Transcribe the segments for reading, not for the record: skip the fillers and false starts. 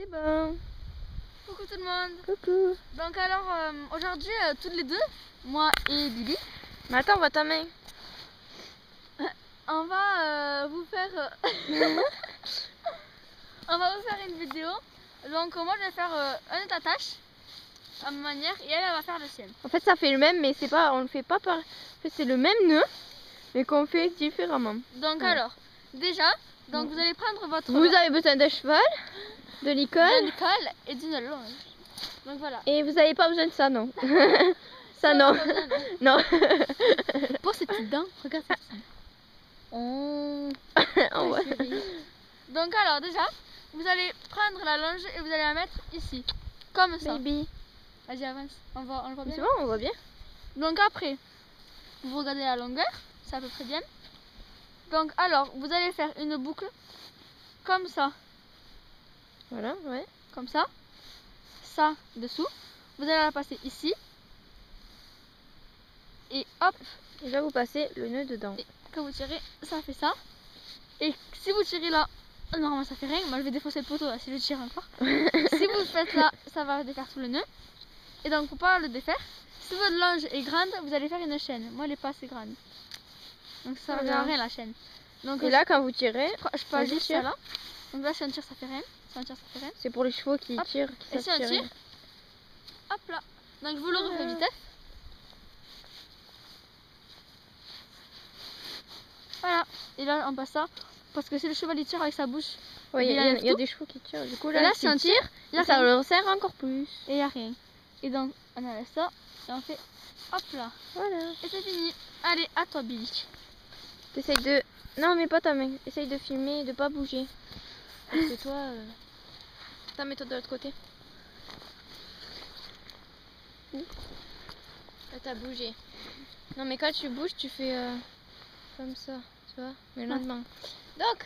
C'est bon. Coucou tout le monde. Coucou. Donc alors aujourd'hui toutes les deux, moi et Bibi, Mais attends, on voit ta main. on va vous faire on va vous faire une vidéo. Donc moi je vais faire une attache à ma manière et elle va faire la sienne. En fait ça fait le même mais c'est pas, on le fait pas par... En fait c'est le même nœud mais qu'on fait différemment. Donc voilà. alors déjà, donc vous allez prendre votre... Vous avez besoin d'un cheval, de l'école et d'une longe. Donc voilà. Et vous n'avez pas besoin de ça, non. Ça non. Non. Pour ces petites dents, regarde ces petites dents. On voit. Donc alors déjà, vous allez prendre la longe et vous allez la mettre ici, comme ça. Baby. Vas-y avance, on le voit bien. C'est bon, on voit bien. Donc après, vous regardez la longueur, c'est à peu près bien. Donc alors, vous allez faire une boucle comme ça. Voilà, ouais. Comme ça. Ça dessous. Vous allez la passer ici. Et hop. Et là vous passez le nœud dedans. Et quand vous tirez, ça fait ça. Et si vous tirez là, normalement ça fait rien. Moi je vais défoncer le poteau là, si je tire encore. Si vous le faites là, ça va défaire tout le nœud. Et donc pour pas le défaire, si votre longe est grande, vous allez faire une chaîne. Moi elle est pas assez grande. Donc ça ne sert à rien la chaîne. Donc, et là quand vous tirez, je peux juste ça là. Donc là si on tire ça fait rien. Si on tire ça fait rien. C'est pour les chevaux qui hop. tirent. Et si on tire, hop là. Donc je vous le refais vite. Voilà. Et là on passe ça. Parce que si le cheval il tire avec sa bouche, ouais, il y a des chevaux qui tirent. Du coup là, si on tire, ça le resserre encore plus. Et il n'y a rien. Et donc on enlève ça et on fait hop là. Voilà. Et c'est fini. Allez, à toi Billy. T'essayes de... Non mais pas ta main. Essaye de filmer et de pas bouger. Parce que toi... Attends, mets-toi de l'autre côté. Là t'as bougé. Non mais quand tu bouges tu fais comme ça. Tu vois, mais lentement. Donc,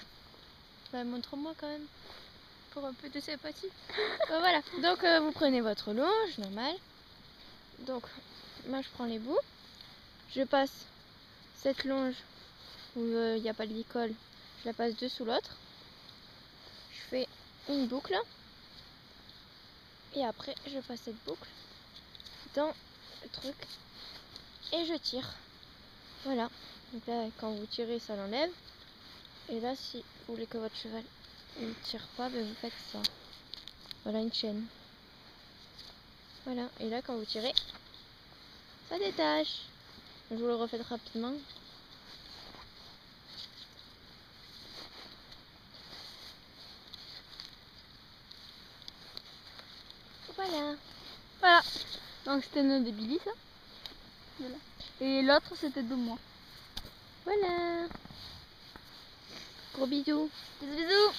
bah, montre-moi quand même. Pour un peu de sympathie. Bah, voilà. Donc vous prenez votre longe, normal. Donc, moi je prends les bouts. Je passe cette longe où il n'y a pas de licol. Je la passe dessous l'autre. Je fais une boucle. Et après, je passe cette boucle dans le truc. Et je tire. Voilà. Donc là, quand vous tirez, ça l'enlève. Et là, si vous voulez que votre cheval ne tire pas, ben vous faites ça. Voilà une chaîne. Voilà. Et là, quand vous tirez, ça détache. Je vous le refais rapidement. Voilà. Voilà. Donc c'était le nœud de Billy ça. Voilà. Et l'autre c'était de moi. Voilà. Gros bisous. Bisous bisous.